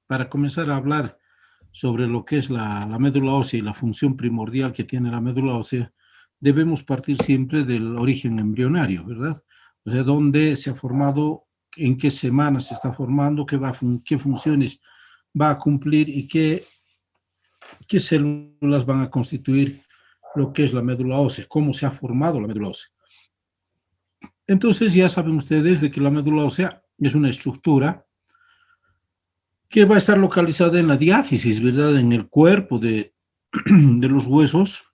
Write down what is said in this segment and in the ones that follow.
Para comenzar a hablar sobre lo que es la médula ósea y la función primordial que tiene la médula ósea, debemos partir siempre del origen embrionario, ¿verdad? O sea, dónde se ha formado, en qué semana se está formando, qué funciones va a cumplir y qué células van a constituir lo que es la médula ósea, cómo se ha formado la médula ósea. Entonces ya saben ustedes de que la médula ósea es una estructura que va a estar localizada en la diáfisis, ¿verdad? En el cuerpo de los huesos,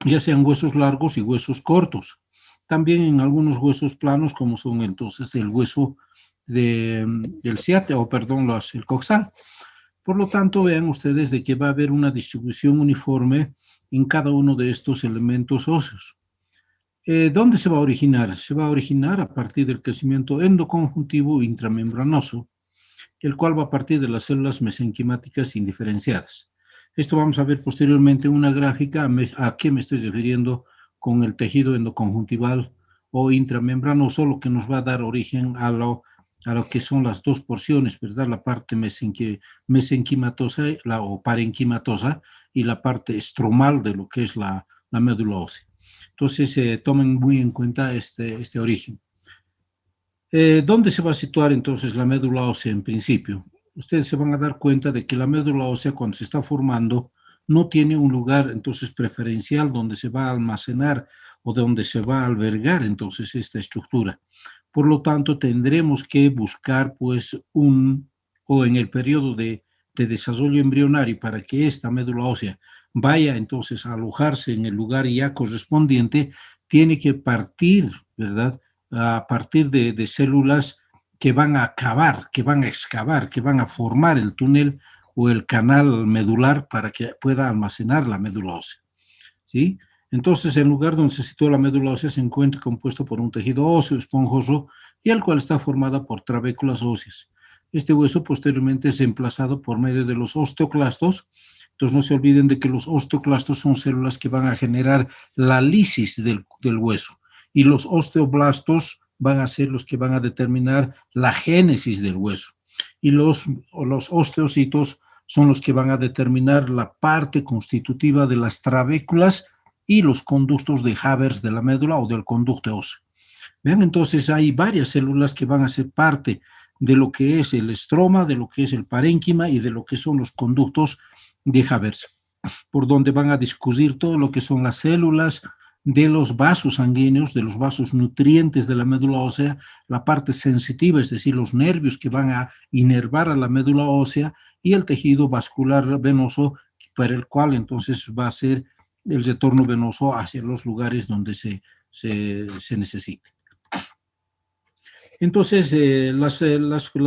ya sean huesos largos y huesos cortos. También en algunos huesos planos, como son entonces el hueso del ciático, o perdón, el coxal. Por lo tanto, vean ustedes de que va a haber una distribución uniforme en cada uno de estos elementos óseos. ¿Dónde se va a originar? Se va a originar a partir del crecimiento endoconjuntivo intramembranoso, el cual va a partir de las células mesenquimáticas indiferenciadas. Esto vamos a ver posteriormente en una gráfica a qué me estoy refiriendo con el tejido endoconjuntival o intramembranoso, lo que nos va a dar origen a lo que son las dos porciones, ¿verdad? La parte mesenquimatosa o parenquimatosa y la parte estromal de lo que es la médula ósea. Entonces, tomen muy en cuenta este origen. ¿Dónde se va a situar entonces la médula ósea en principio? Ustedes se van a dar cuenta de que la médula ósea cuando se está formando no tiene un lugar entonces preferencial donde se va a almacenar o donde se va a albergar entonces esta estructura. Por lo tanto, tendremos que buscar pues o en el periodo de desarrollo embrionario para que esta médula ósea vaya entonces a alojarse en el lugar ya correspondiente, tiene que partir, ¿verdad?, a partir de células que van a cavar, que van a excavar, que van a formar el túnel o el canal medular para que pueda almacenar la médula ósea, ¿sí? Entonces, el lugar donde se sitúa la médula ósea se encuentra compuesto por un tejido óseo esponjoso y el cual está formada por trabéculas óseas. Este hueso posteriormente es emplazado por medio de los osteoclastos. Entonces, no se olviden de que los osteoclastos son células que van a generar la lisis del hueso y los osteoblastos van a ser los que van a determinar la génesis del hueso. Y los osteocitos son los que van a determinar la parte constitutiva de las trabéculas y los conductos de Havers de la médula o del conducto óseo. Vean, entonces hay varias células que van a ser parte de lo que es el estroma, de lo que es el parénquima y de lo que son los conductos de Havers, por donde van a discurrir todo lo que son las células de los vasos sanguíneos, de los vasos nutrientes de la médula ósea, la parte sensitiva, es decir, los nervios que van a inervar a la médula ósea y el tejido vascular venoso para el cual entonces va a ser el retorno venoso hacia los lugares donde se necesite. Entonces, las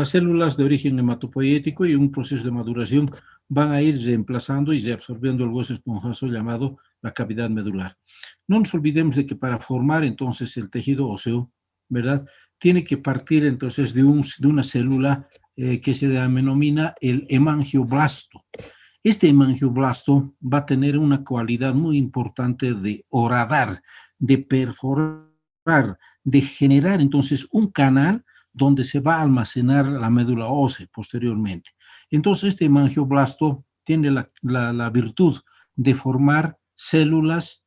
células de origen hematopoietíco y un proceso de maduración van a ir reemplazando y reabsorbiendo el hueso esponjoso llamado la cavidad medular. No nos olvidemos de que para formar entonces el tejido óseo, ¿verdad?, tiene que partir entonces de una célula que se denomina el hemangioblasto. Este hemangioblasto va a tener una cualidad muy importante de horadar, de perforar, de generar entonces un canal donde se va a almacenar la médula ósea posteriormente. Entonces este hemangioblasto tiene la virtud de formar células,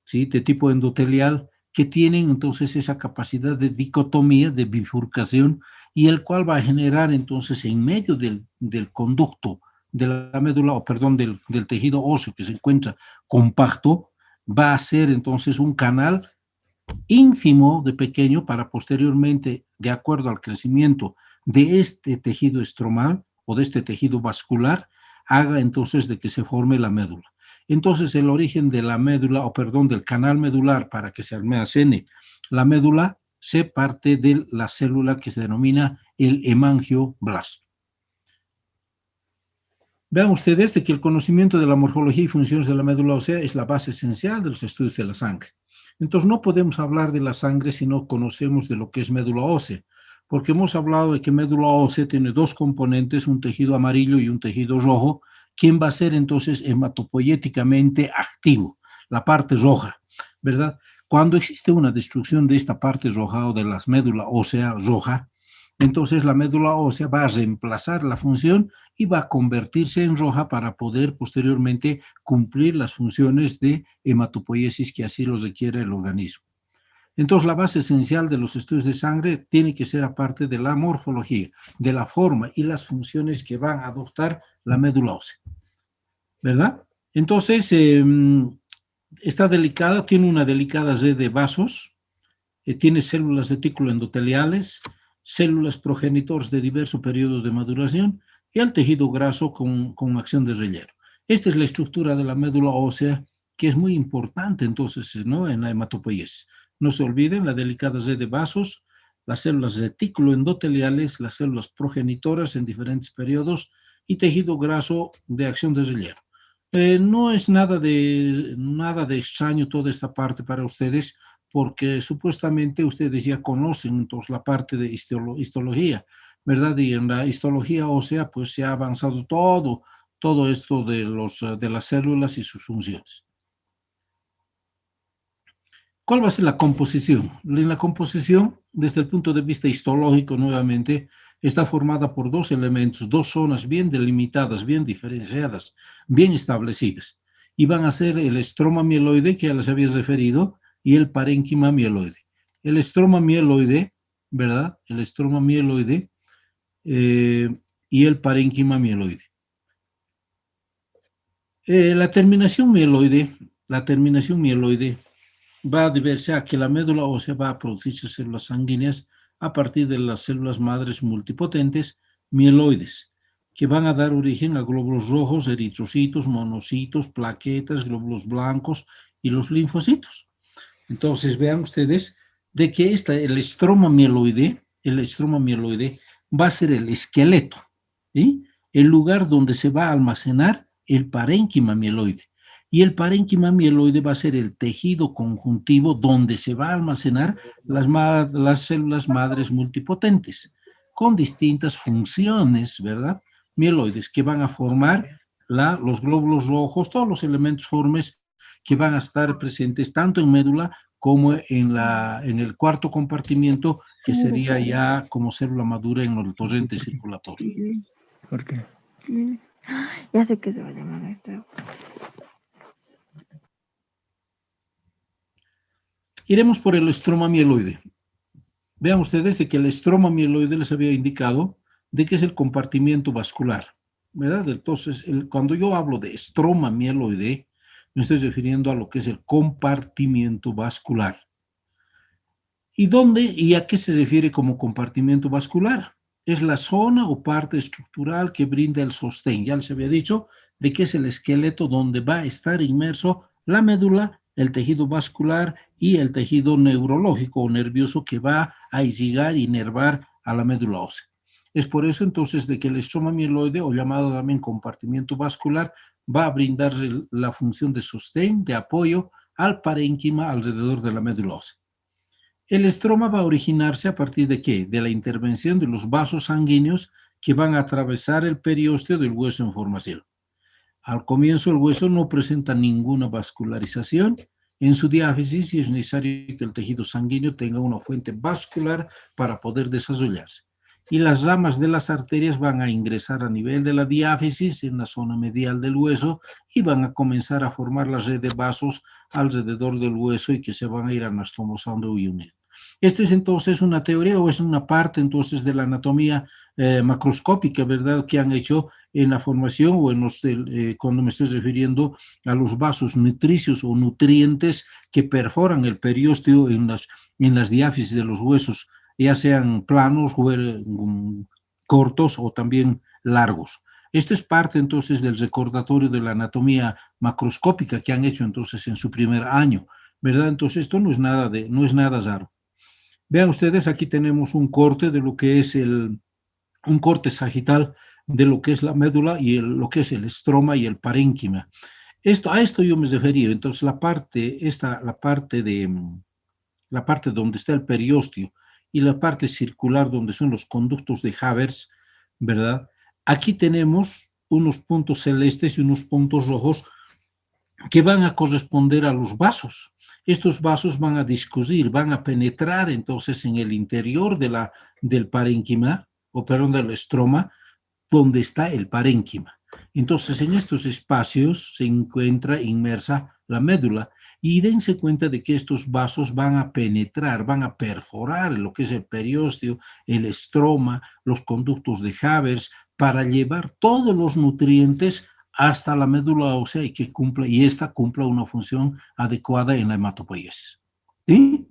¿sí?, de tipo endotelial que tienen entonces esa capacidad de dicotomía, de bifurcación, y el cual va a generar entonces en medio del conducto de la médula, o perdón, del tejido óseo que se encuentra compacto, va a ser entonces un canal ínfimo de pequeño para posteriormente, de acuerdo al crecimiento de este tejido estromal o de este tejido vascular, haga entonces de que se forme la médula. Entonces el origen de la médula, o perdón, del canal medular para que se almacene la médula, se parte de la célula que se denomina el hemangioblasto. Vean ustedes de que el conocimiento de la morfología y funciones de la médula ósea es la base esencial de los estudios de la sangre. Entonces no podemos hablar de la sangre si no conocemos de lo que es médula ósea, porque hemos hablado de que médula ósea tiene dos componentes, un tejido amarillo y un tejido rojo, quien va a ser entonces hematopoyéticamente activo, la parte roja, ¿verdad? Cuando existe una destrucción de esta parte roja o de la médula ósea roja, entonces la médula ósea va a reemplazar la función y va a convertirse en roja para poder posteriormente cumplir las funciones de hematopoiesis que así lo requiere el organismo. Entonces, la base esencial de los estudios de sangre tiene que ser aparte de la morfología, de la forma y las funciones que van a adoptar la médula ósea, ¿verdad? Entonces, está delicada, tiene una delicada red de vasos, tiene células reticuloendoteliales, células progenitores de diverso periodo de maduración y el tejido graso con acción de relleno. Esta es la estructura de la médula ósea que es muy importante entonces, ¿no?, en la hematopoiesis. No se olviden la delicada red de vasos, las células reticuloendoteliales, las células progenitoras en diferentes periodos y tejido graso de acción de relleno. No es nada de extraño toda esta parte para ustedes, porque supuestamente ustedes ya conocen entonces la parte de histología, ¿verdad? Y en la histología ósea pues se ha avanzado todo esto de las células y sus funciones. ¿Cuál va a ser la composición? En la composición, desde el punto de vista histológico, nuevamente, está formada por dos elementos, dos zonas bien delimitadas, bien diferenciadas, bien establecidas. Y van a ser el estroma mieloide, que ya les había referido, y el parénquima mieloide. El estroma mieloide, ¿verdad? El estroma mieloide y el parénquima mieloide. La terminación mieloide va a deberse a que la médula ósea va a producirse células sanguíneas a partir de las células madres multipotentes mieloides, que van a dar origen a glóbulos rojos, eritrocitos, monocitos, plaquetas, glóbulos blancos y los linfocitos. Entonces vean ustedes de que el estroma mieloide va a ser el esqueleto, ¿sí?, el lugar donde se va a almacenar el parénquima mieloide. Y el parénquima mieloide va a ser el tejido conjuntivo donde se va a almacenar las células madres multipotentes, con distintas funciones, ¿verdad?, mieloides, que van a formar los glóbulos rojos, todos los elementos formes que van a estar presentes tanto en médula como en el cuarto compartimiento, que sería ya como célula madura en el torrente circulatorio. ¿Por qué? Ya sé que se va a llamar esto. Iremos por el estroma mieloide. Vean ustedes de que el estroma mieloide les había indicado de que es el compartimiento vascular, ¿verdad? Entonces, cuando yo hablo de estroma mieloide, me estoy refiriendo a lo que es el compartimiento vascular. ¿Y a qué se refiere como compartimiento vascular? Es la zona o parte estructural que brinda el sostén. Ya les había dicho de que es el esqueleto donde va a estar inmerso la médula, el tejido vascular y el tejido neurológico o nervioso que va a irrigar y inervar a la médula ósea. Es por eso entonces de que el estroma mieloide, o llamado también compartimiento vascular, va a brindar la función de sostén, de apoyo al parénquima alrededor de la médula ósea. El estroma va a originarse a partir de ¿qué? De la intervención de los vasos sanguíneos que van a atravesar el periósteo del hueso en formación. Al comienzo el hueso no presenta ninguna vascularización en su diáfisis y es necesario que el tejido sanguíneo tenga una fuente vascular para poder desarrollarse. Y las ramas de las arterias van a ingresar a nivel de la diáfisis en la zona medial del hueso y van a comenzar a formar la red de vasos alrededor del hueso y que se van a ir anastomosando y uniendo. Esta es entonces una teoría o es una parte entonces de la anatomía macroscópica, ¿verdad?, que han hecho en la formación o cuando me estoy refiriendo a los vasos nutricios o nutrientes que perforan el periósteo en las diáfisis de los huesos, ya sean planos, cortos o también largos. Esto es parte entonces del recordatorio de la anatomía macroscópica que han hecho entonces en su primer año, ¿verdad? Entonces esto no es nada raro. Vean ustedes, aquí tenemos un corte de lo que es un corte sagital de lo que es la médula y lo que es el estroma y el parénquima. A esto yo me refería. Entonces la parte donde está el periósteo y la parte circular donde son los conductos de Havers, ¿verdad? Aquí tenemos unos puntos celestes y unos puntos rojos que van a corresponder a los vasos. Estos vasos van a discurrir, van a penetrar entonces en el interior del parénquima, o perdón, del estroma, donde está el parénquima. Entonces, en estos espacios se encuentra inmersa la médula y dense cuenta de que estos vasos van a penetrar, van a perforar lo que es el periósteo, el estroma, los conductos de Havers, para llevar todos los nutrientes hasta la médula ósea y esta cumpla una función adecuada en la hematopoiesis. ¿Sí?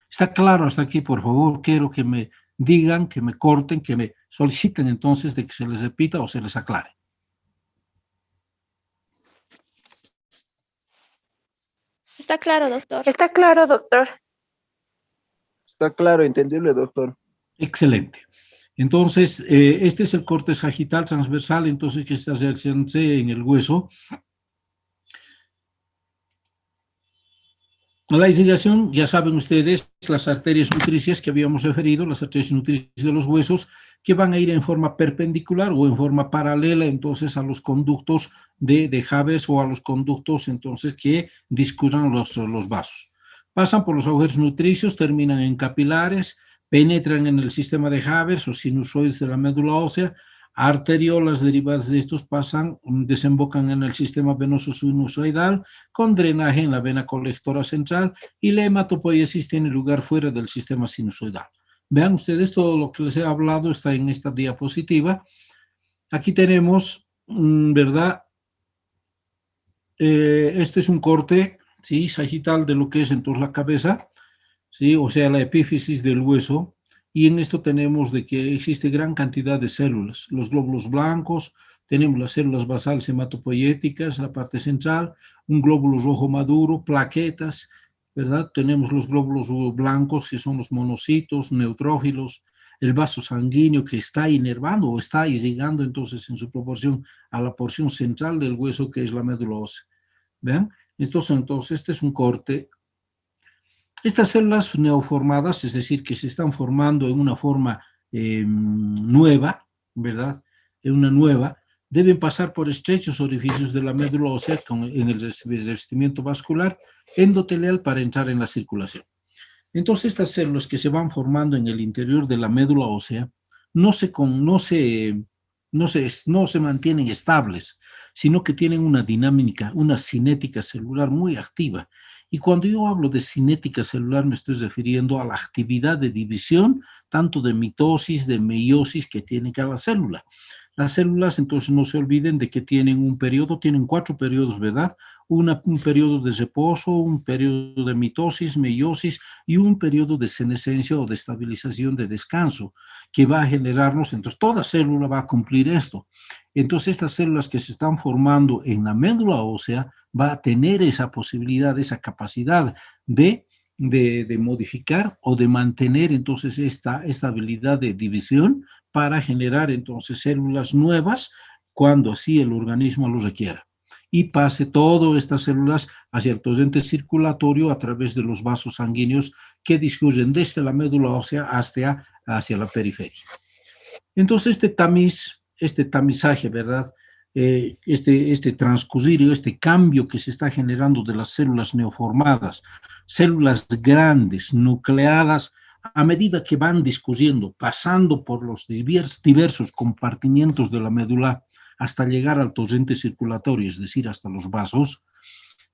¿Está claro hasta aquí? Por favor, quiero que me digan, que me corten, que me soliciten entonces de que se les repita o se les aclare. Está claro, doctor. Está claro, doctor. Está claro, entendible, doctor. Excelente. Entonces, este es el corte sagital transversal, entonces, que está realizándose en el hueso. La irrigación, ya saben ustedes, las arterias nutricias que habíamos referido, las arterias nutricias de los huesos, que van a ir en forma perpendicular o en forma paralela, entonces, a los conductos de Havers o a los conductos, entonces, que discurran los vasos. Pasan por los agujeros nutricios, terminan en capilares, penetran en el sistema de Havers o sinusoides de la médula ósea, arteriolas derivadas de estos desembocan en el sistema venoso sinusoidal con drenaje en la vena colectora central y la hematopoiesis tiene lugar fuera del sistema sinusoidal. Vean ustedes, todo lo que les he hablado está en esta diapositiva. Aquí tenemos, ¿verdad? Este es un corte, ¿sí? Sagital de lo que es entonces la cabeza, ¿sí? O sea, la epífisis del hueso. Y en esto tenemos de que existe gran cantidad de células, los glóbulos blancos, tenemos las células basales hematopoieticas, la parte central, un glóbulo rojo maduro, plaquetas, ¿verdad? Tenemos los glóbulos blancos, que son los monocitos, neutrófilos, el vaso sanguíneo que está inervando o está irrigando entonces en su proporción a la porción central del hueso que es la médula ósea. ¿Ven? Entonces este es un corte. Estas células neoformadas, es decir, que se están formando en una forma nueva, ¿verdad? En una nueva, deben pasar por estrechos orificios de la médula ósea en el revestimiento vascular endotelial para entrar en la circulación. Entonces, estas células que se van formando en el interior de la médula ósea no se mantienen estables, sino que tienen una dinámica, una cinética celular muy activa. Y cuando yo hablo de cinética celular me estoy refiriendo a la actividad de división, tanto de mitosis, de meiosis que tiene cada célula. Las células, entonces, no se olviden de que tienen un periodo, tienen 4 periodos, ¿verdad? Un periodo de reposo, un periodo de mitosis, meiosis y un periodo de senescencia o de estabilización de descanso, que va a generarnos, entonces, toda célula va a cumplir esto. Entonces, estas células que se están formando en la médula ósea va a tener esa posibilidad, esa capacidad de modificar o de mantener entonces esta habilidad de división para generar entonces células nuevas cuando así el organismo lo requiera. Y pase todas estas células hacia el torrente circulatorio a través de los vasos sanguíneos que discurren desde la médula ósea hacia la periferia. Entonces este tamizaje, ¿verdad? Este transcurrir, este cambio que se está generando de las células neoformadas, células grandes, nucleadas, a medida que van discurriendo, pasando por los diversos compartimientos de la médula hasta llegar al torrente circulatorio, es decir, hasta los vasos,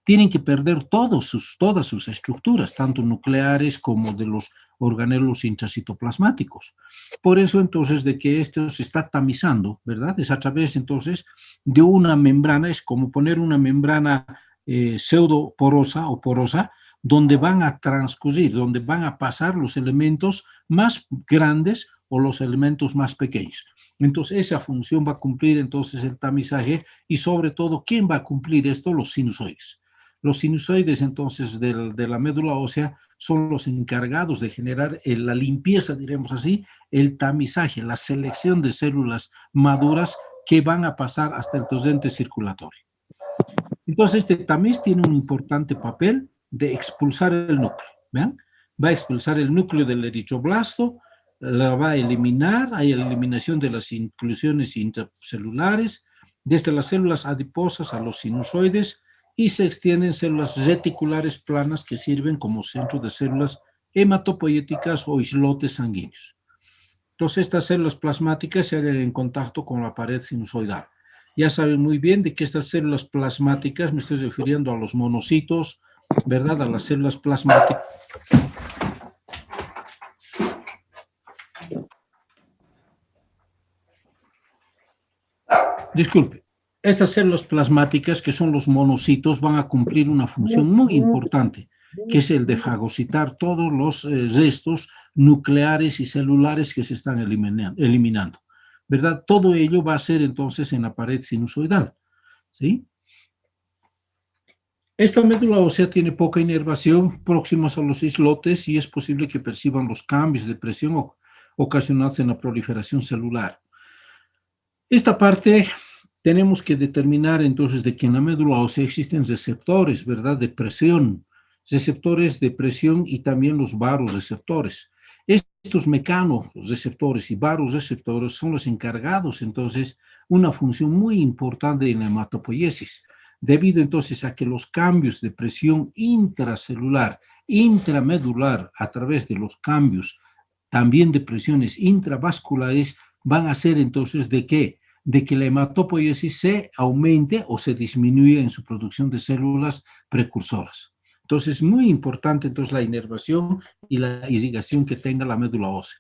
tienen que perder todas sus estructuras, tanto nucleares como de los organelos intracitoplasmáticos. Por eso, entonces, de que esto se está tamizando, ¿verdad? Es a través, entonces, de una membrana, es como poner una membrana pseudoporosa o porosa, donde van a transcurrir, donde van a pasar los elementos más grandes o los elementos más pequeños. Entonces, esa función va a cumplir, entonces, el tamizaje y, sobre todo, ¿quién va a cumplir esto? Los sinusoides. Los sinusoides, entonces, de la médula ósea son los encargados de generar la limpieza, diremos así, el tamizaje, la selección de células maduras que van a pasar hasta el torrente circulatorio. Entonces, este tamiz tiene un importante papel de expulsar el núcleo. ¿Vean? Va a expulsar el núcleo del eritroblasto, la va a eliminar, hay eliminación de las inclusiones intracelulares, desde las células adiposas a los sinusoides, y se extienden células reticulares planas que sirven como centro de células hematopoyéticas o islotes sanguíneos. Entonces, estas células plasmáticas se hallan en contacto con la pared sinusoidal. Ya saben muy bien de que estas células plasmáticas, me estoy refiriendo a los monocitos, ¿verdad? A las células plasmáticas. Disculpe. Estas células plasmáticas, que son los monocitos, van a cumplir una función muy importante, que es el de fagocitar todos los restos nucleares y celulares que se están eliminando, ¿verdad? Todo ello va a ser entonces en la pared sinusoidal, ¿sí? Esta médula ósea tiene poca inervación próximas a los islotes y es posible que perciban los cambios de presión ocasionados en la proliferación celular. Esta parte tenemos que determinar entonces de que en la médula ósea existen receptores, ¿verdad?, de presión, receptores de presión y también los varoreceptores. Estos mecanorreceptores y varoreceptores son los encargados entonces una función muy importante en la hematopoiesis, debido entonces a que los cambios de presión intracelular, intramedular, a través de los cambios también de presiones intravasculares, van a hacer entonces de que la hematopoiesis se aumente o se disminuya en su producción de células precursoras. Entonces, es muy importante entonces la inervación y la irrigación que tenga la médula ósea.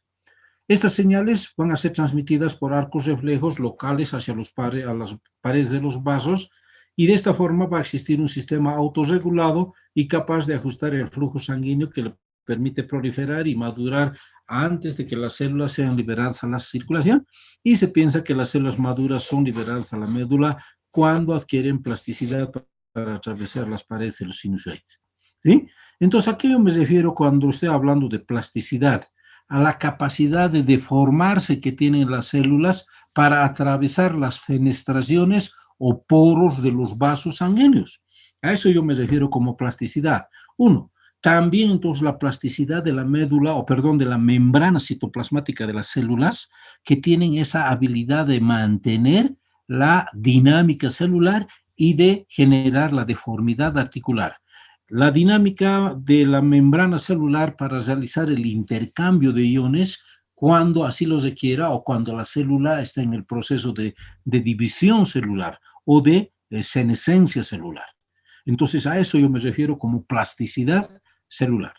Estas señales van a ser transmitidas por arcos reflejos locales hacia a las paredes de los vasos y de esta forma va a existir un sistema autorregulado y capaz de ajustar el flujo sanguíneo que le permite proliferar y madurar antes de que las células sean liberadas a la circulación, y se piensa que las células maduras son liberadas a la médula cuando adquieren plasticidad para atravesar las paredes de los sinusoides, ¿sí? Entonces, ¿a qué yo me refiero cuando estoy hablando de plasticidad? A la capacidad de deformarse que tienen las células para atravesar las fenestraciones o poros de los vasos sanguíneos. A eso yo me refiero como plasticidad. Uno, también entonces la plasticidad de la médula, de la membrana citoplasmática de las células, que tienen esa habilidad de mantener la dinámica celular y de generar la deformidad articular. La dinámica de la membrana celular para realizar el intercambio de iones cuando así lo requiera o cuando la célula está en el proceso de división celular o de senescencia celular. Entonces, a eso yo me refiero como plasticidad celular.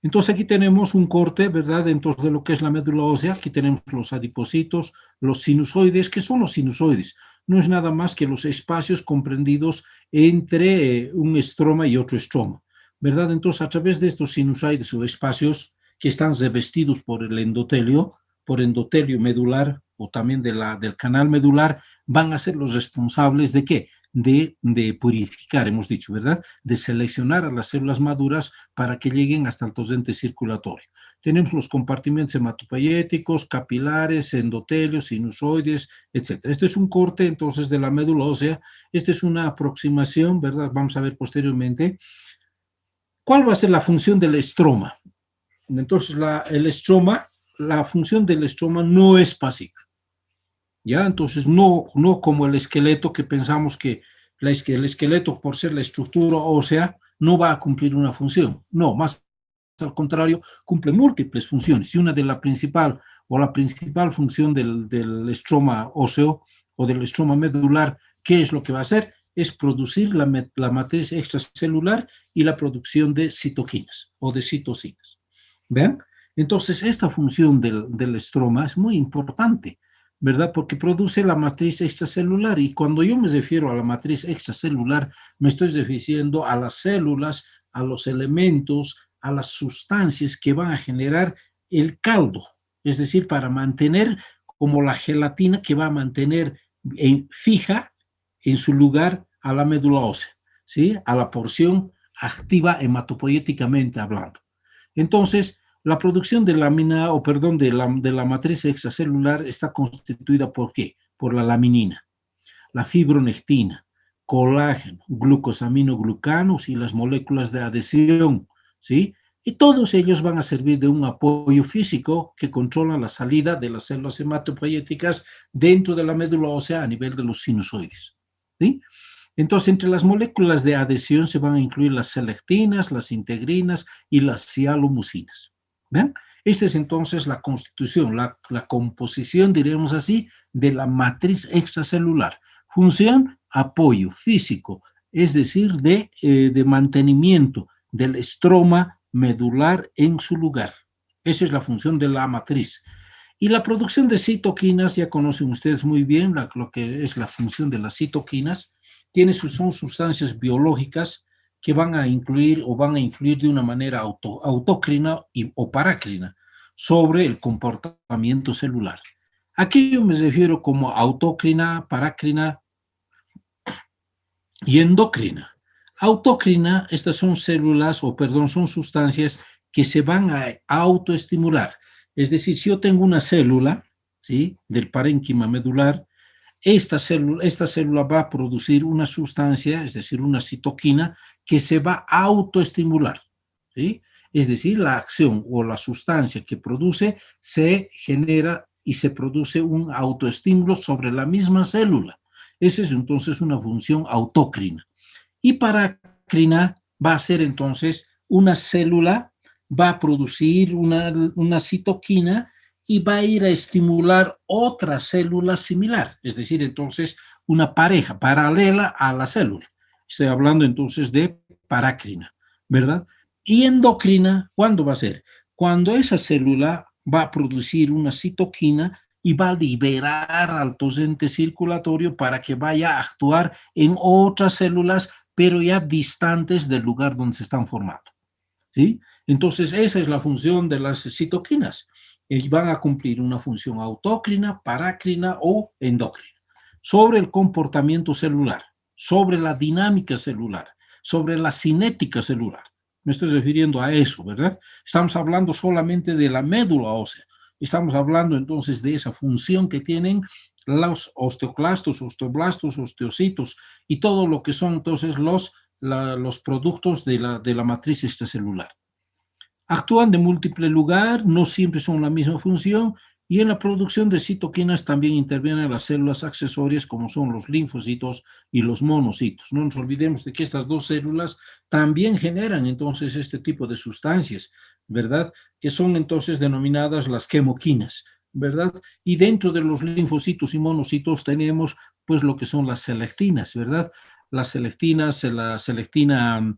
Entonces, aquí tenemos un corte, ¿verdad?, dentro de lo que es la médula ósea. Aquí tenemos los adipocitos, los sinusoides. ¿Qué son los sinusoides? No es nada más que los espacios comprendidos entre un estroma y otro estroma, ¿verdad? Entonces, a través de estos sinusoides o espacios que están revestidos por el endotelio, por endotelio medular o también del canal medular, van a ser los responsables ¿de qué? De purificar, hemos dicho, ¿verdad? De seleccionar a las células maduras para que lleguen hasta el torrente circulatorio. Tenemos los compartimentos hematopoyéticos, capilares, endotelios, sinusoides, etc. Este es un corte, entonces, de la médula ósea. Esta es una aproximación, ¿verdad? Vamos a ver posteriormente. ¿Cuál va a ser la función del estroma? Entonces, la función del estroma no es pasiva. ¿Ya? Entonces, no como el esqueleto, que pensamos que el esqueleto, por ser la estructura ósea, no va a cumplir una función. No, más al contrario, cumple múltiples funciones. Y una de la principal función del estroma óseo o del estroma medular, ¿qué es lo que va a hacer? Es producir la matriz extracelular y la producción de citoquinas o de citocinas. ¿Ven? Entonces, esta función del estroma es muy importante, ¿verdad? Porque produce la matriz extracelular, y cuando yo me refiero a la matriz extracelular, me estoy refiriendo a las células, a los elementos, a las sustancias que van a generar el caldo, es decir, para mantener como la gelatina que va a mantener fija en su lugar a la médula ósea, ¿sí? A la porción activa hematopoyéticamente hablando. Entonces, la producción de de la matriz extracelular está constituida ¿por qué? Por la laminina, la fibronectina, colágeno, glucosaminoglucanos y las moléculas de adhesión, ¿sí? Y todos ellos van a servir de un apoyo físico que controla la salida de las células hematopoyéticas dentro de la médula ósea a nivel de los sinusoides, ¿sí? Entonces, entre las moléculas de adhesión se van a incluir las selectinas, las integrinas y las sialomucinas. ¿Ven? Esta es entonces la constitución, la composición, diríamos así, de la matriz extracelular. Función, apoyo físico, es decir, de mantenimiento del estroma medular en su lugar. Esa es la función de la matriz. Y la producción de citoquinas, ya conocen ustedes muy bien lo que es la función de las citoquinas. Son sustancias biológicas que van a incluir o van a influir de una manera autócrina o parácrina sobre el comportamiento celular. Aquí yo me refiero como autócrina, parácrina y endocrina. Autócrina, estas son son sustancias que se van a autoestimular. Es decir, si yo tengo una célula, ¿sí?, del parénquima medular, esta célula va a producir una sustancia, es decir, una citoquina, que se va a autoestimular, ¿sí? Es decir, la acción o la sustancia que produce se genera y se produce un autoestímulo sobre la misma célula. Esa es entonces una función autócrina. Y parácrina va a ser entonces una célula, va a producir una citoquina y va a ir a estimular otra célula similar, es decir, entonces una pareja paralela a la célula. Estoy hablando entonces de parácrina, ¿verdad? Y endocrina, ¿cuándo va a ser? Cuando esa célula va a producir una citoquina y va a liberar al torrente circulatorio para que vaya a actuar en otras células, pero ya distantes del lugar donde se están formando, ¿sí? Entonces, esa es la función de las citoquinas. Y van a cumplir una función autócrina, parácrina o endocrina sobre el comportamiento celular, sobre la dinámica celular, sobre la cinética celular. Me estoy refiriendo a eso, ¿verdad? Estamos hablando solamente de la médula ósea. Estamos hablando entonces de esa función que tienen los osteoclastos, osteoblastos, osteocitos y todo lo que son entonces los productos de la matriz extracelular. Actúan de múltiple lugar, no siempre son la misma función, y en la producción de citoquinas también intervienen las células accesorias como son los linfocitos y los monocitos. No nos olvidemos de que estas dos células también generan entonces este tipo de sustancias, ¿verdad? Que son entonces denominadas las quemoquinas, ¿verdad? Y dentro de los linfocitos y monocitos tenemos pues lo que son las selectinas, ¿verdad? Las selectinas, la selectina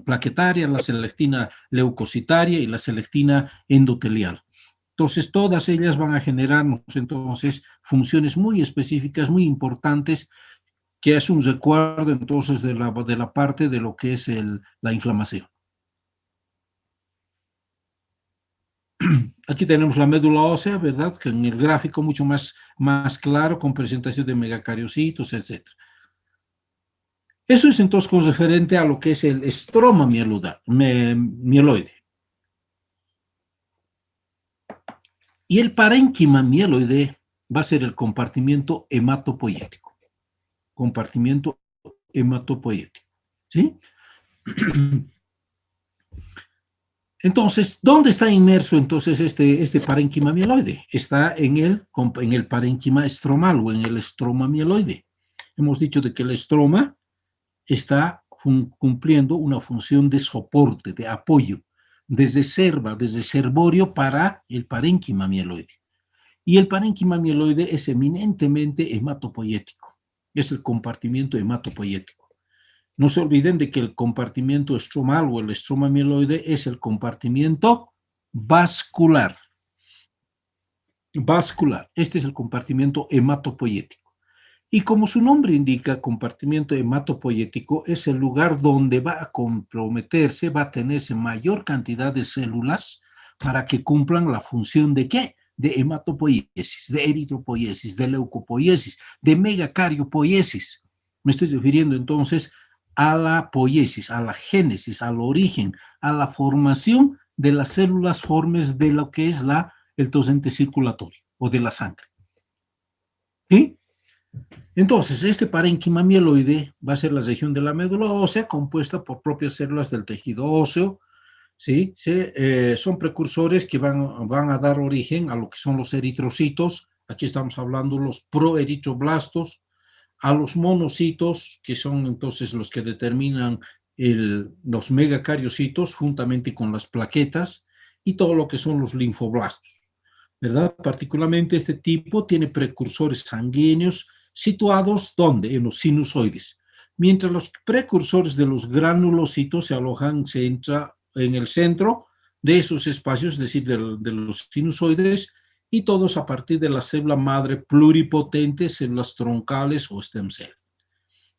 plaquetaria, la selectina leucocitaria y la selectina endotelial. Entonces, todas ellas van a generarnos entonces funciones muy específicas, muy importantes, que es un recuerdo entonces de la parte de lo que es la inflamación. Aquí tenemos la médula ósea, ¿verdad? Que en el gráfico mucho más claro, con presentación de megacariocitos, etc. Eso es entonces con referente a lo que es el estroma mieloide. Y el parénquima mieloide va a ser el compartimiento hematopoyético. Compartimiento hematopoyético, ¿sí? Entonces, ¿dónde está inmerso entonces este parénquima mieloide? Está en el parénquima estromal o en el estroma mieloide. Hemos dicho de que el estroma está cumpliendo una función de soporte, de apoyo, de reserva, de reservorio para el parénquima mieloide. Y el parénquima mieloide es eminentemente hematopoyético. Es el compartimiento hematopoyético. No se olviden de que el compartimiento estromal o el estroma mieloide es el compartimiento vascular. Vascular. Este es el compartimiento hematopoyético. Y como su nombre indica, compartimiento hematopoyético es el lugar donde va a comprometerse, va a tenerse mayor cantidad de células para que cumplan la función de ¿qué? De hematopoiesis, de eritropoiesis, de leucopoiesis, de megacariopoiesis. Me estoy refiriendo entonces a la poiesis, a la génesis, al origen, a la formación de las células formes de lo que es el torrente circulatorio o de la sangre. ¿Sí? Entonces, este parénquima mieloide va a ser la región de la médula ósea compuesta por propias células del tejido óseo, ¿sí? Son precursores que van a dar origen a lo que son los eritrocitos. Aquí estamos hablando de los proeritroblastos, a los monocitos, que son entonces los que determinan los megacariocitos, juntamente con las plaquetas, y todo lo que son los linfoblastos, ¿verdad? Particularmente este tipo tiene precursores sanguíneos situados, ¿dónde? En los sinusoides. Mientras los precursores de los granulocitos se entra en el centro de esos espacios, es decir, de los sinusoides, y todos a partir de la célula madre pluripotente, células troncales o stem cell.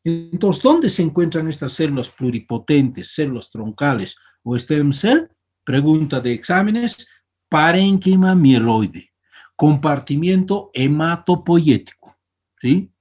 Entonces, ¿dónde se encuentran estas células pluripotentes, células troncales o stem cell? Pregunta de exámenes: parénquima mieloide, compartimiento hematopoyético, ¿sí?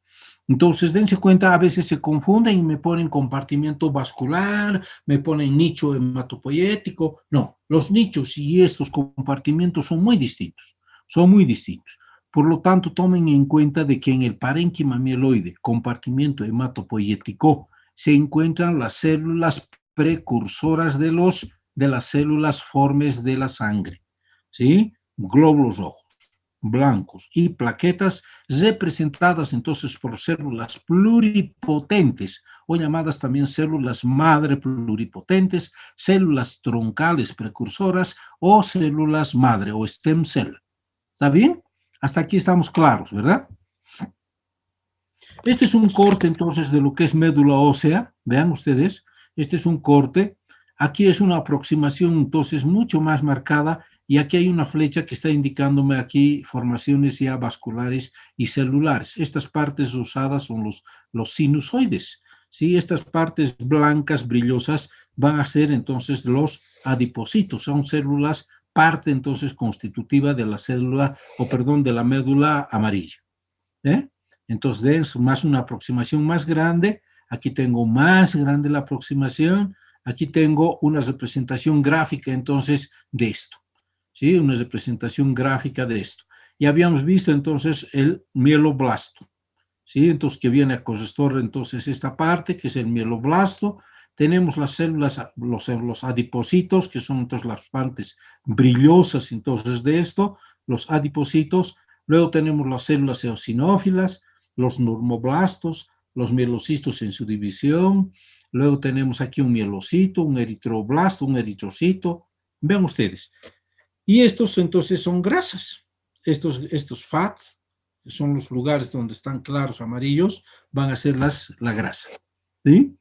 Entonces, dense cuenta, a veces se confunden y me ponen compartimiento vascular, me ponen nicho hematopoyético. No, los nichos y estos compartimientos son muy distintos, son muy distintos. Por lo tanto, tomen en cuenta de que en el parénquima mieloide, compartimiento hematopoyético, se encuentran las células precursoras de las células formes de la sangre, ¿sí? Glóbulos rojos, blancos y plaquetas representadas entonces por células pluripotentes o llamadas también células madre pluripotentes, células troncales precursoras o células madre o stem cell. ¿Está bien? Hasta aquí estamos claros, ¿verdad? Este es un corte entonces de lo que es médula ósea. Vean ustedes, este es un corte. Aquí es una aproximación entonces mucho más marcada y aquí hay una flecha que está indicándome aquí formaciones ya vasculares y celulares. Estas partes rosadas son los sinusoides, ¿sí? Estas partes blancas, brillosas, van a ser entonces los adipocitos, son células, parte entonces constitutiva de la célula, o perdón, de la médula amarilla. ¿Eh? Entonces, más una aproximación más grande. Aquí tengo más grande la aproximación. Aquí tengo una representación gráfica entonces de esto. ¿Sí? Una representación gráfica de esto. Y habíamos visto entonces el mieloblasto. ¿Sí? Entonces, que viene a corresponder entonces esta parte, que es el mieloblasto. Tenemos las células, los adipocitos, que son entonces las partes brillosas entonces de esto, los adipocitos. Luego tenemos las células eosinófilas, los normoblastos, los mielocitos en su división. Luego tenemos aquí un mielocito, un eritroblasto, un eritrocito. Vean ustedes. Y estos entonces son grasas. Estos fat son los lugares donde están claros amarillos, van a ser la grasa. ¿Sí?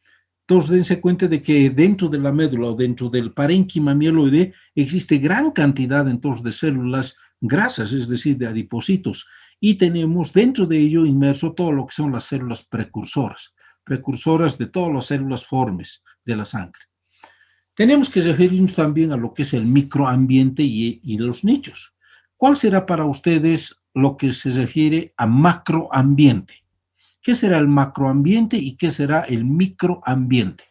Entonces, dense cuenta de que dentro de la médula o dentro del parénquima mieloide existe gran cantidad entonces de células grasas, es decir, de adipocitos, y tenemos dentro de ello inmerso todo lo que son las células precursoras de todas las células formes de la sangre. Tenemos que referirnos también a lo que es el microambiente y los nichos. ¿Cuál será para ustedes lo que se refiere a macroambiente? ¿Qué será el macroambiente y qué será el microambiente?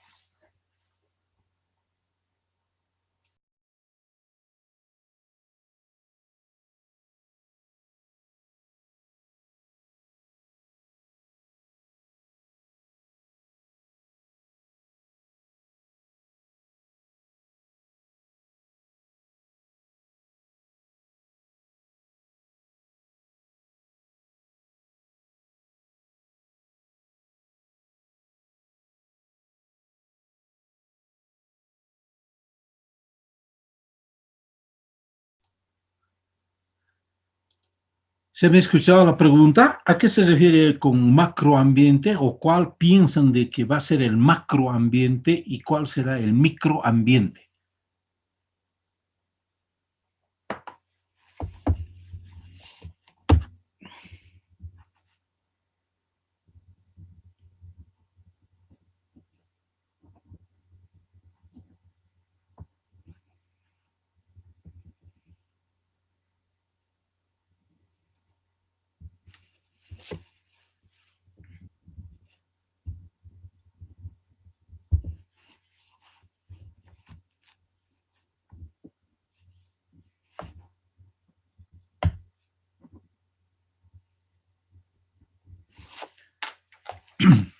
¿Se me ha escuchado la pregunta? ¿A qué se refiere con macroambiente o cuál piensan de que va a ser el macroambiente y cuál será el microambiente?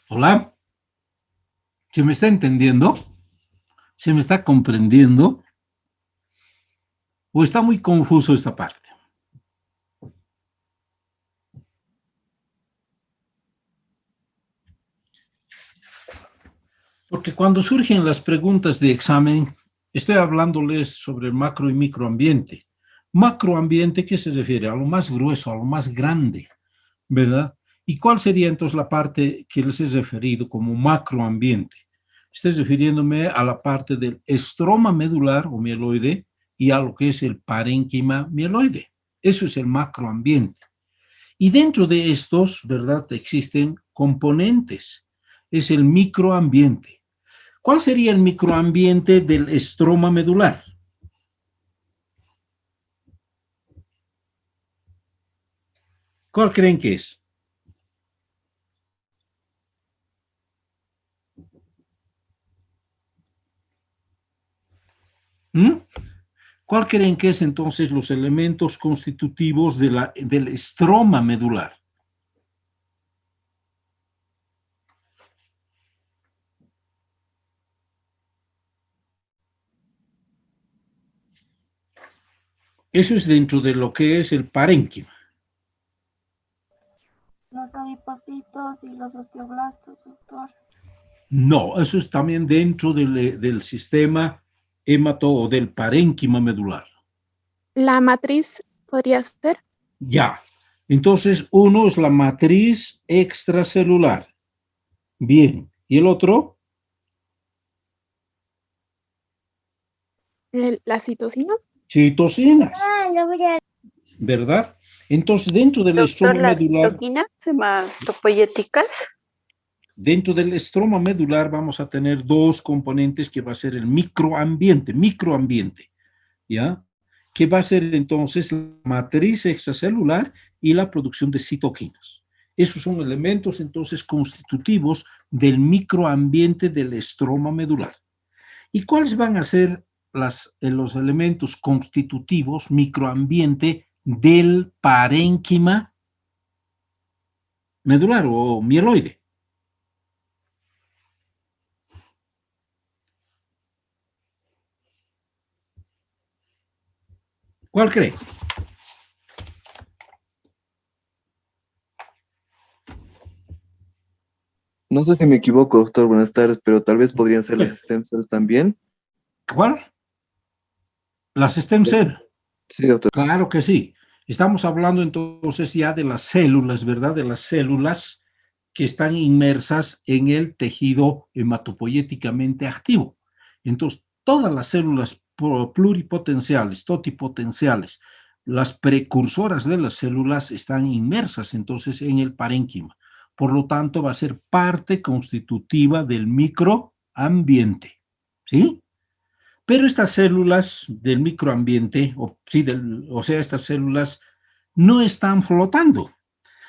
Hola, ¿se me está entendiendo? ¿Se me está comprendiendo? ¿O está muy confuso esta parte? Porque cuando surgen las preguntas de examen, estoy hablándoles sobre el macro y microambiente. Macroambiente, ¿qué se refiere? A lo más grueso, a lo más grande, ¿verdad? ¿Y cuál sería entonces la parte que les he referido como macroambiente? Estoy refiriéndome a la parte del estroma medular o mieloide y a lo que es el parénquima mieloide. Eso es el macroambiente. Y dentro de estos, ¿verdad? Existen componentes. Es el microambiente. ¿Cuál sería el microambiente del estroma medular? ¿Cuál creen que es? ¿Mm? ¿Cuál creen que es entonces los elementos constitutivos del estroma medular? Eso es dentro de lo que es el parénquima. Los adipocitos y los osteoblastos, doctor. No, eso es también dentro del sistema hemato o del parénquima medular. La matriz podría ser. Ya. Entonces, uno es la matriz extracelular. Bien. ¿Y el otro? Las citocinas. Citocinas. Lo voy a... ¿Verdad? Entonces, dentro del estroma medular, ¿Toquinas hematopoyéticas? dentro del estroma medular vamos a tener dos componentes que va a ser el microambiente, ¿ya? Que va a ser entonces la matriz extracelular y la producción de citoquinas. Esos son elementos entonces constitutivos del microambiente del estroma medular. ¿Y cuáles van a ser los elementos constitutivos, microambiente del parénquima medular o mieloide? ¿Cuál cree? No sé si me equivoco, doctor, buenas tardes, pero tal vez podrían ser las stem cells también. ¿Cuál? Las stem cell. Sí, doctor. Claro que sí. Estamos hablando entonces ya de las células, ¿verdad? De las células que están inmersas en el tejido hematopoyéticamente activo. Entonces, todas las células pluripotenciales, totipotenciales, las precursoras de las células están inmersas entonces en el parénquima. Por lo tanto, va a ser parte constitutiva del microambiente. ¿Sí? Pero estas células del microambiente, o sea, estas células no están flotando,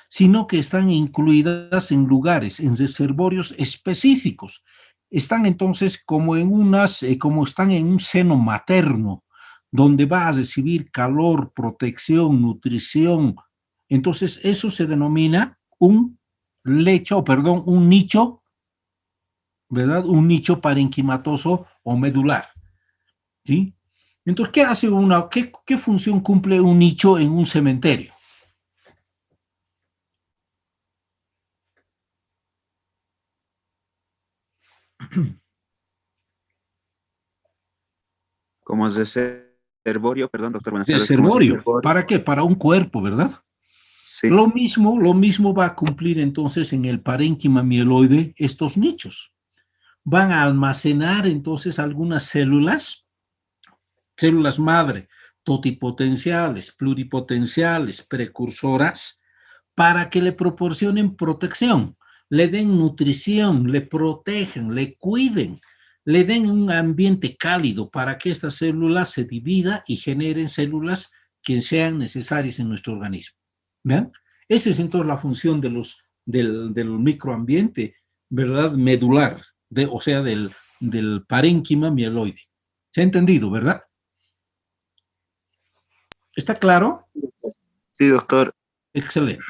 sino que están incluidas en lugares, en reservorios específicos. Están entonces como están en un seno materno, donde va a recibir calor, protección, nutrición. Entonces, eso se denomina un nicho, ¿verdad? Un nicho parenquimatoso o medular. ¿Sí? Entonces, ¿qué hace qué función cumple un nicho en un cementerio? Como es de reservorio, perdón, doctor, buenas tardes. Reservorio. ¿Para qué? Para un cuerpo, ¿verdad? Sí. Lo mismo va a cumplir entonces en el parénquima mieloide estos nichos. Van a almacenar entonces algunas células madre, totipotenciales, pluripotenciales, precursoras, para que le proporcionen protección, le den nutrición, le protejan, le cuiden, le den un ambiente cálido para que estas células se dividan y generen células que sean necesarias en nuestro organismo. ¿Vean? Esa es entonces la función del microambiente, ¿verdad? Medular, o sea, del parénquima mieloide. ¿Se ha entendido, verdad? ¿Está claro? Sí, doctor. Excelente.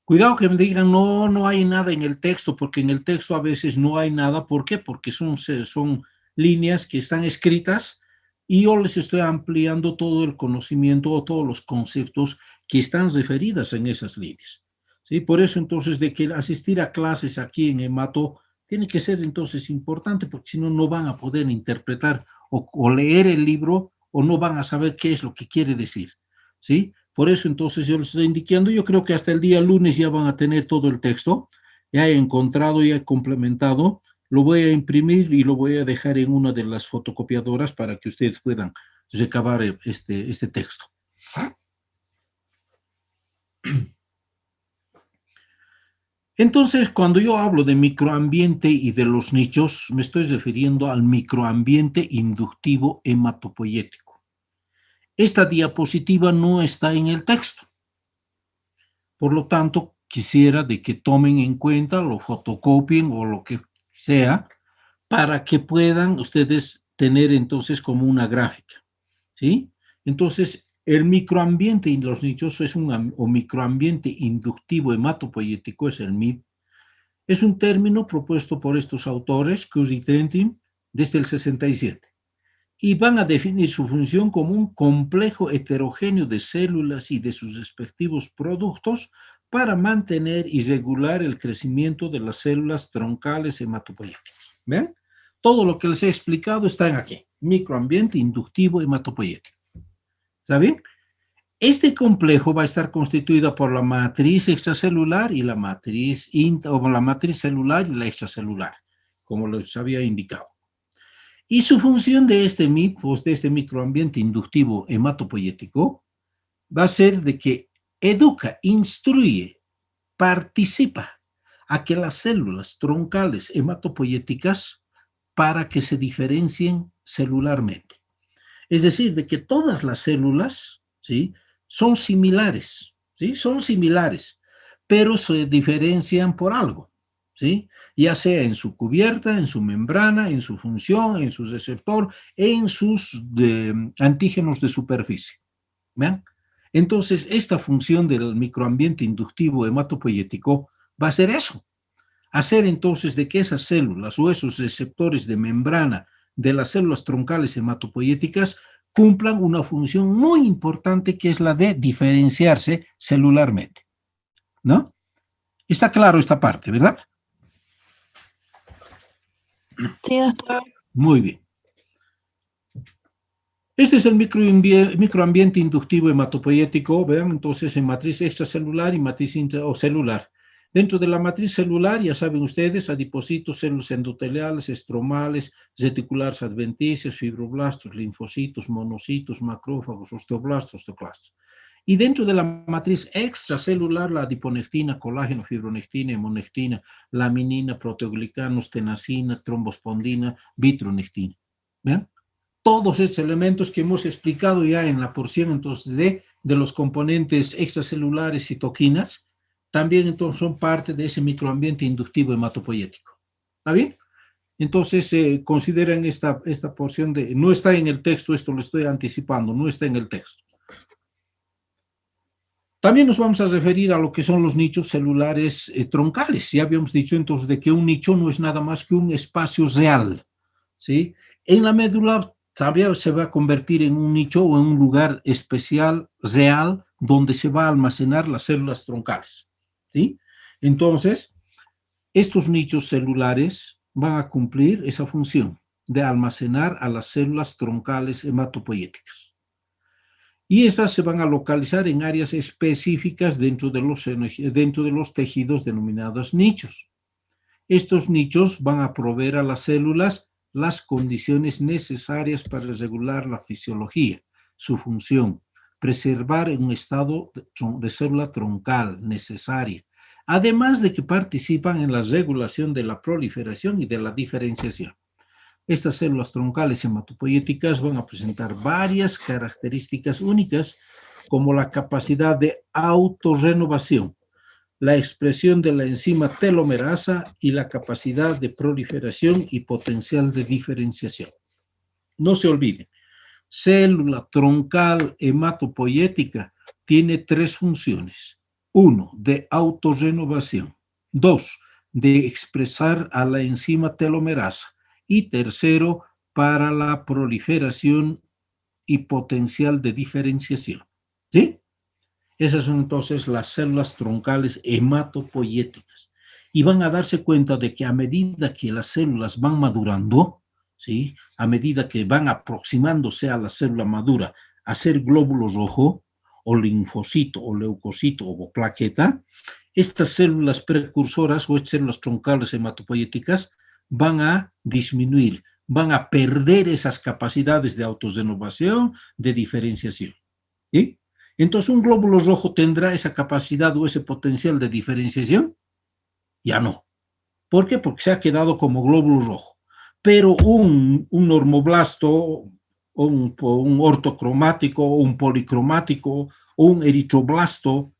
Cuidado que me digan, no hay nada en el texto, porque en el texto a veces no hay nada. ¿Por qué? Porque son líneas que están escritas y yo les estoy ampliando todo el conocimiento o todos los conceptos que están referidas en esas líneas. ¿Sí? Por eso entonces de que asistir a clases aquí en Hemato Tiene que ser entonces importante porque si no, no van a poder interpretar o leer el libro o no van a saber qué es lo que quiere decir, ¿sí? Por eso entonces yo les estoy indicando, yo creo que hasta el día lunes ya van a tener todo el texto, ya he encontrado, ya he complementado, lo voy a imprimir y lo voy a dejar en una de las fotocopiadoras para que ustedes puedan recabar este texto. Entonces, cuando yo hablo de microambiente y de los nichos, me estoy refiriendo al microambiente inductivo hematopoyético. Esta diapositiva no está en el texto. Por lo tanto, quisiera de que tomen en cuenta, lo fotocopien o lo que sea, para que puedan ustedes tener entonces como una gráfica, ¿sí? Entonces, el microambiente y los nichos o microambiente inductivo hematopoyético, es el MIP, es un término propuesto por estos autores, Curry y Trentin, desde el 67, y van a definir su función como un complejo heterogéneo de células y de sus respectivos productos para mantener y regular el crecimiento de las células troncales hematopoyéticas. ¿Ven? Todo lo que les he explicado está aquí, microambiente inductivo hematopoyético. ¿Está bien? Este complejo va a estar constituido por la matriz extracelular y la matriz celular y la extracelular, como les había indicado. Y su función de este MIP, o de este microambiente inductivo hematopoyético, va a ser de que educa, instruye, participa a que las células troncales hematopoyéticas para que se diferencien celularmente. Es decir, de que todas las células, ¿sí?, son similares, ¿sí? Son similares, pero se diferencian por algo, ¿sí? Ya sea en su cubierta, en su membrana, en su función, en su receptor, en sus antígenos de superficie. ¿Vean? Entonces, esta función del microambiente inductivo hematopoyético va a ser eso. Hacer entonces de que esas células o esos receptores de membrana de las células troncales hematopoyéticas cumplan una función muy importante que es la de diferenciarse celularmente. ¿No? Está claro esta parte, ¿verdad? Sí, doctor. Muy bien. Este es el microambiente inductivo hematopoyético, vean, entonces en matriz extracelular y matriz celular. Dentro de la matriz celular, ya saben ustedes, adipocitos, células endoteliales, estromales, reticulares adventicias, fibroblastos, linfocitos, monocitos, macrófagos, osteoblastos, osteoclastos. Y dentro de la matriz extracelular, la adiponectina, colágeno, fibronectina, hemonectina, laminina, proteoglicanos, tenasina, trombospondina, vitronectina. ¿Vean? Todos estos elementos que hemos explicado ya en la porción entonces de los componentes extracelulares citoquinas, también entonces son parte de ese microambiente inductivo hematopoyético. ¿Está bien? Entonces consideren esta porción de, no está en el texto, esto lo estoy anticipando, no está en el texto. También nos vamos a referir a lo que son los nichos celulares troncales. Ya habíamos dicho entonces de que un nicho no es nada más que un espacio real, ¿sí? En la médula también se va a convertir en un nicho o en un lugar especial, real, donde se va a almacenar las células troncales, ¿sí? Entonces, estos nichos celulares van a cumplir esa función de almacenar a las células troncales hematopoyéticas. Y estas se van a localizar en áreas específicas dentro de los tejidos denominados nichos. Estos nichos van a proveer a las células las condiciones necesarias para regular la fisiología, su función, preservar un estado de célula troncal necesaria, además de que participan en la regulación de la proliferación y de la diferenciación. Estas células troncales hematopoyéticas van a presentar varias características únicas, como la capacidad de autorrenovación, la expresión de la enzima telomerasa y la capacidad de proliferación y potencial de diferenciación. No se olviden, célula troncal hematopoyética tiene tres funciones. 1, de autorrenovación. 2, de expresar a la enzima telomerasa. Y tercero, para la proliferación y potencial de diferenciación. ¿Sí? Esas son entonces las células troncales hematopoyéticas. y van a darse cuenta de que a medida que las células van madurando, ¿sí? A medida que van aproximándose a la célula madura a ser glóbulo rojo, o linfocito, o leucocito, o plaqueta, estas células precursoras o estas células troncales hematopoyéticas van a disminuir, van a perder esas capacidades de autorrenovación, de diferenciación. ¿Sí? Entonces, ¿un glóbulo rojo tendrá esa capacidad o ese potencial de diferenciación? Ya no. ¿Por qué? Porque se ha quedado como glóbulo rojo. Pero un normoblasto, o un ortocromático, o un policromático, o un eritroblasto,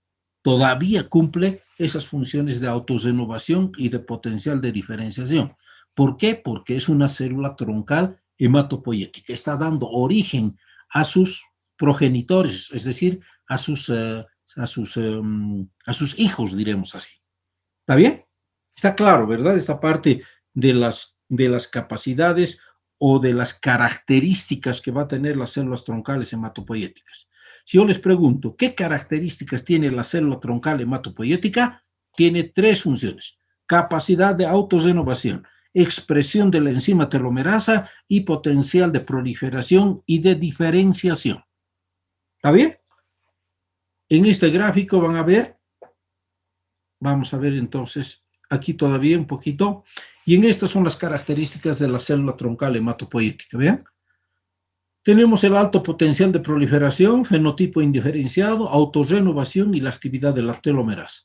todavía cumple esas funciones de autorrenovación y de potencial de diferenciación. ¿Por qué? Porque es una célula troncal hematopoyética. Está dando origen a sus progenitores, es decir, a sus hijos, diremos así. ¿Está bien? Está claro, ¿verdad? Esta parte de las capacidades o de las características que va a tener las células troncales hematopoyéticas. Si yo les pregunto, ¿qué características tiene la célula troncal hematopoyética? Tiene 3 funciones: capacidad de autorrenovación, expresión de la enzima telomerasa y potencial de proliferación y de diferenciación. ¿Está bien? En este gráfico van a ver, vamos a ver entonces, aquí todavía un poquito, y en estas son las características de la célula troncal hematopoyética, ¿vean? Tenemos el alto potencial de proliferación, fenotipo indiferenciado, autorrenovación y la actividad de la telomerasa.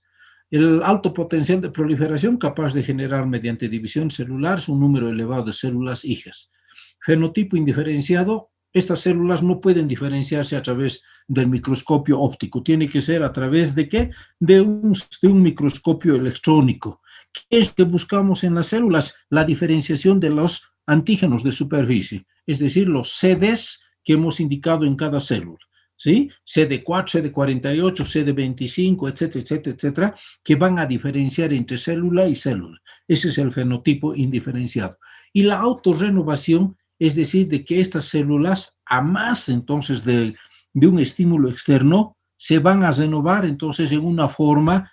El alto potencial de proliferación capaz de generar mediante división celular un número elevado de células hijas. Fenotipo indiferenciado, estas células no pueden diferenciarse a través del microscopio óptico, tiene que ser a través de ¿qué? De un microscopio electrónico. ¿Qué es que buscamos en las células? La diferenciación de los antígenos de superficie, es decir, los CDs que hemos indicado en cada célula, ¿sí? CD4, CD48, CD25, etcétera, etcétera, etcétera, que van a diferenciar entre célula y célula. Ese es el fenotipo indiferenciado. Y la autorrenovación, es decir, de que estas células, a más entonces de un estímulo externo, se van a renovar entonces en una forma,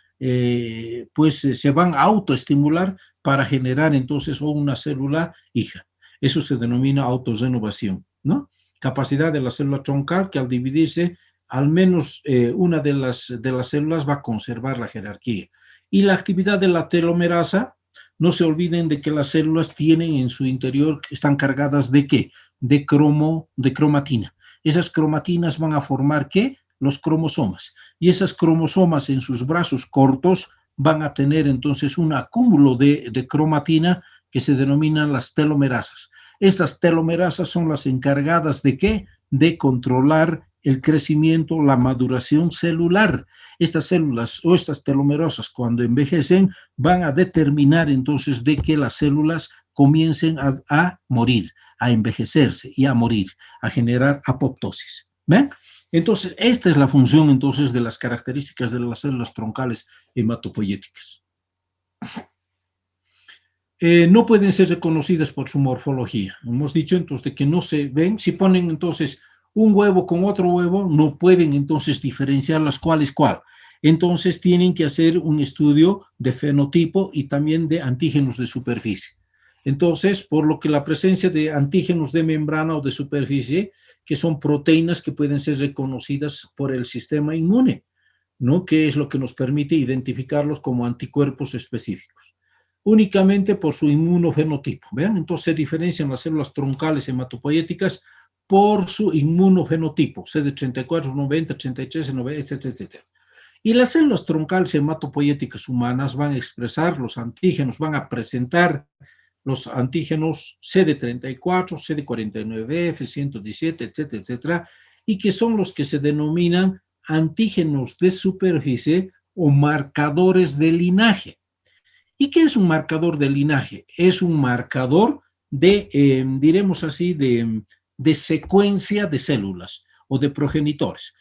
pues se van a autoestimular para generar entonces una célula hija. Eso se denomina autorrenovación, ¿no? Capacidad de la célula troncal que al dividirse, al menos una de las células va a conservar la jerarquía. Y la actividad de la telomerasa, no se olviden de que las células tienen en su interior, están cargadas ¿de qué? De cromatina. Esas cromatinas van a formar ¿qué? Los cromosomas. Y esas cromosomas en sus brazos cortos van a tener entonces un acúmulo de cromatina que se denominan las telomerasas. Estas telomerasas son las encargadas ¿de qué? De controlar el crecimiento, la maduración celular. Estas células o estas telomerasas cuando envejecen van a determinar entonces de que las células comiencen a morir, a envejecerse y a morir, a generar apoptosis. ¿Ven? Entonces, esta es la función entonces de las características de las células troncales hematopoyéticas. No pueden ser reconocidas por su morfología. Hemos dicho entonces de que no se ven. Si ponen entonces un huevo con otro huevo, no pueden entonces diferenciar las cuál es cuál. Entonces tienen que hacer un estudio de fenotipo y también de antígenos de superficie. Entonces, por lo que la presencia de antígenos de membrana o de superficie, que son proteínas que pueden ser reconocidas por el sistema inmune, ¿no? Que es lo que nos permite identificarlos como anticuerpos específicos. Únicamente por su inmunofenotipo. ¿Vean? Entonces se diferencian las células troncales hematopoyéticas por su inmunofenotipo, CD34, 90, 83, 90, etcétera, etcétera. Y las células troncales hematopoyéticas humanas van a expresar los antígenos, van a presentar los antígenos CD34, CD49F, 117, etcétera, etcétera, y que son los que se denominan antígenos de superficie o marcadores de linaje. ¿Y qué es un marcador de linaje? Es un marcador de, diremos así, de secuencia de células o de progenitores.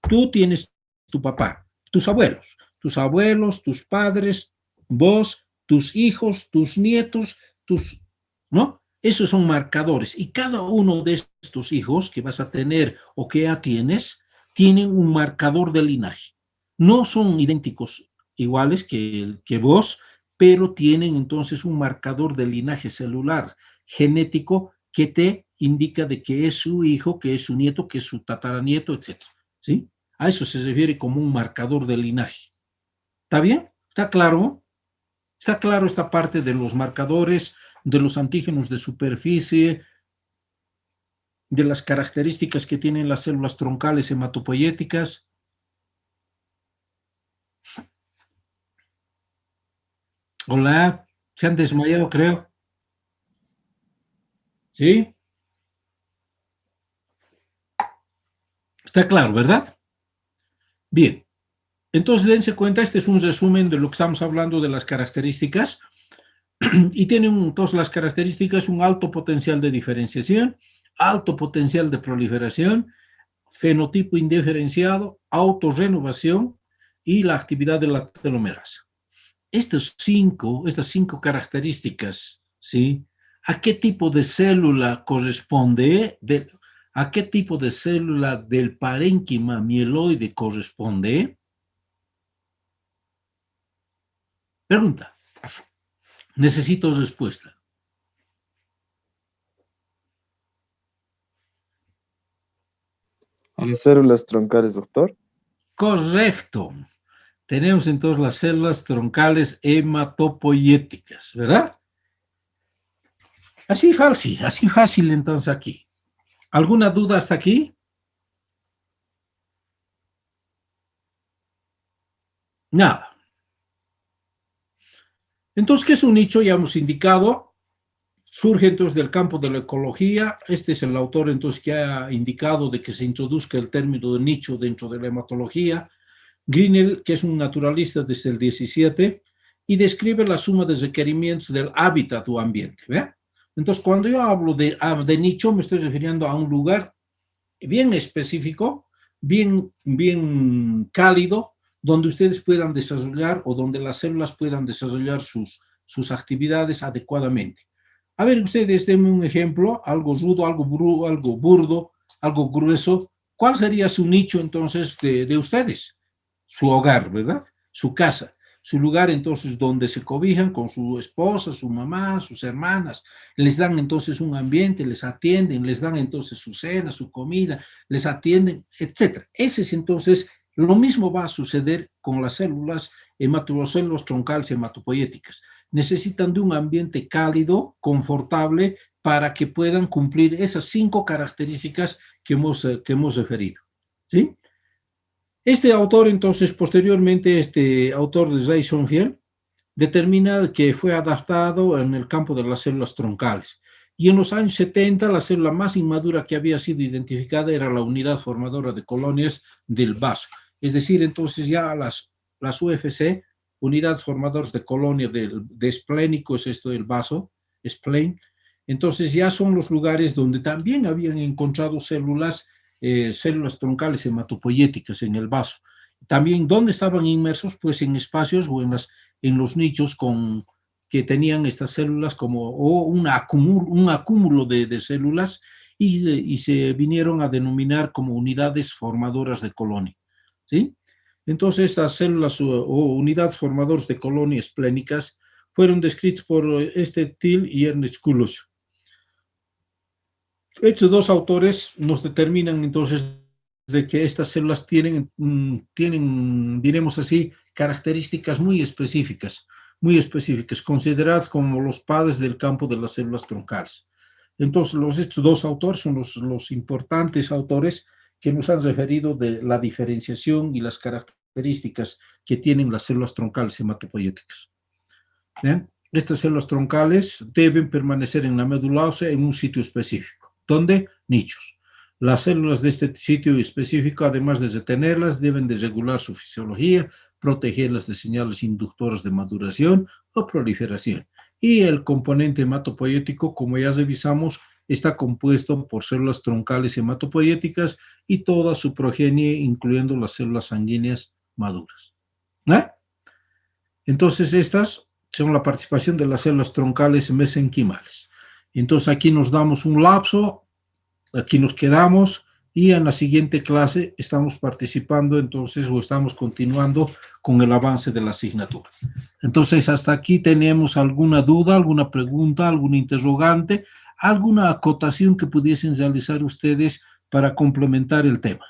Tú tienes tu papá, tus abuelos, tus padres, vos, tus hijos, tus nietos, ¿no? Esos son marcadores. Y cada uno de estos hijos que vas a tener o que ya tienes, tienen un marcador de linaje. No son idénticos, iguales que vos, pero tienen entonces un marcador de linaje celular genético que te indica de que es su hijo, que es su nieto, que es su tataranieto, etc. ¿Sí? A eso se refiere como un marcador de linaje. ¿Está bien? ¿Está claro? ¿Está claro esta parte de los marcadores, de los antígenos de superficie, de las características que tienen las células troncales hematopoyéticas? Hola, se han desmayado, creo. ¿Sí? Está claro, ¿verdad? Bien. Entonces, dense cuenta, este es un resumen de lo que estamos hablando de las características. Y tienen todas las características: un alto potencial de diferenciación, alto potencial de proliferación, fenotipo indiferenciado, autorrenovación y la actividad de la telomerasa. Estas cinco características, ¿sí? ¿A qué tipo de célula corresponde? ¿A qué tipo de célula del parénquima mieloide corresponde? Pregunta. Necesito respuesta. A las células troncales, doctor. Correcto. Tenemos entonces las células troncales hematopoyéticas, ¿verdad? Así fácil entonces aquí. ¿Alguna duda hasta aquí? Nada. Entonces, ¿qué es un nicho? Ya hemos indicado. Surge entonces del campo de la ecología. Este es el autor entonces que ha indicado de que se introduzca el término de nicho dentro de la hematología. Grinnell, que es un naturalista desde el 17, y describe la suma de requerimientos del hábitat o ambiente. ¿Ve? Entonces, cuando yo hablo de nicho, me estoy refiriendo a un lugar bien específico, bien cálido, donde ustedes puedan desarrollar o donde las células puedan desarrollar sus actividades adecuadamente. A ver, ustedes denme un ejemplo, algo rudo, algo burdo, algo grueso. ¿Cuál sería su nicho entonces de ustedes? Su hogar, ¿verdad? Su casa, su lugar entonces donde se cobijan con su esposa, su mamá, sus hermanas, les dan entonces un ambiente, les atienden, les dan entonces su cena, su comida, les atienden, etc. Ese es entonces, lo mismo va a suceder con las células troncales hematopoyéticas. Necesitan de un ambiente cálido, confortable, para que puedan cumplir esas 5 características que hemos referido. ¿Sí? Este autor, entonces, posteriormente, este autor de Ray Sonfield, determina que fue adaptado en el campo de las células troncales. Y en los años 70, la célula más inmadura que había sido identificada era la unidad formadora de colonias del vaso. Es decir, entonces ya las UFC, unidades formadoras de colonia de esplénico, es esto del vaso, spleen, entonces ya son los lugares donde también habían encontrado células troncales hematopoyéticas en el vaso. También, ¿dónde estaban inmersos? Pues en espacios o en los nichos que tenían estas células como un acúmulo de células y se vinieron a denominar como unidades formadoras de colonia. ¿Sí? Entonces, estas células o unidades formadoras de colonia esplénicas fueron descritas por Thiel y Ernest Kulloch. Estos dos autores nos determinan entonces de que estas células tienen, diremos así, características muy específicas, consideradas como los padres del campo de las células troncales. Entonces, estos dos autores son los importantes autores que nos han referido de la diferenciación y las características que tienen las células troncales hematopoyéticas. ¿Bien? Estas células troncales deben permanecer en la médula ósea en un sitio específico. ¿Dónde? Nichos. Las células de este sitio específico, además de retenerlas, deben de regular su fisiología, protegerlas de señales inductoras de maduración o proliferación. Y el componente hematopoyético, como ya revisamos, está compuesto por células troncales hematopoyéticas y toda su progenie, incluyendo las células sanguíneas maduras. ¿Eh? Entonces, estas son la participación de las células troncales mesenquimales. Entonces, aquí nos damos un lapso, aquí nos quedamos, y en la siguiente clase estamos participando entonces o estamos continuando con el avance de la asignatura. Entonces, hasta aquí tenemos alguna duda, alguna pregunta, algún interrogante, alguna acotación que pudiesen realizar ustedes para complementar el tema.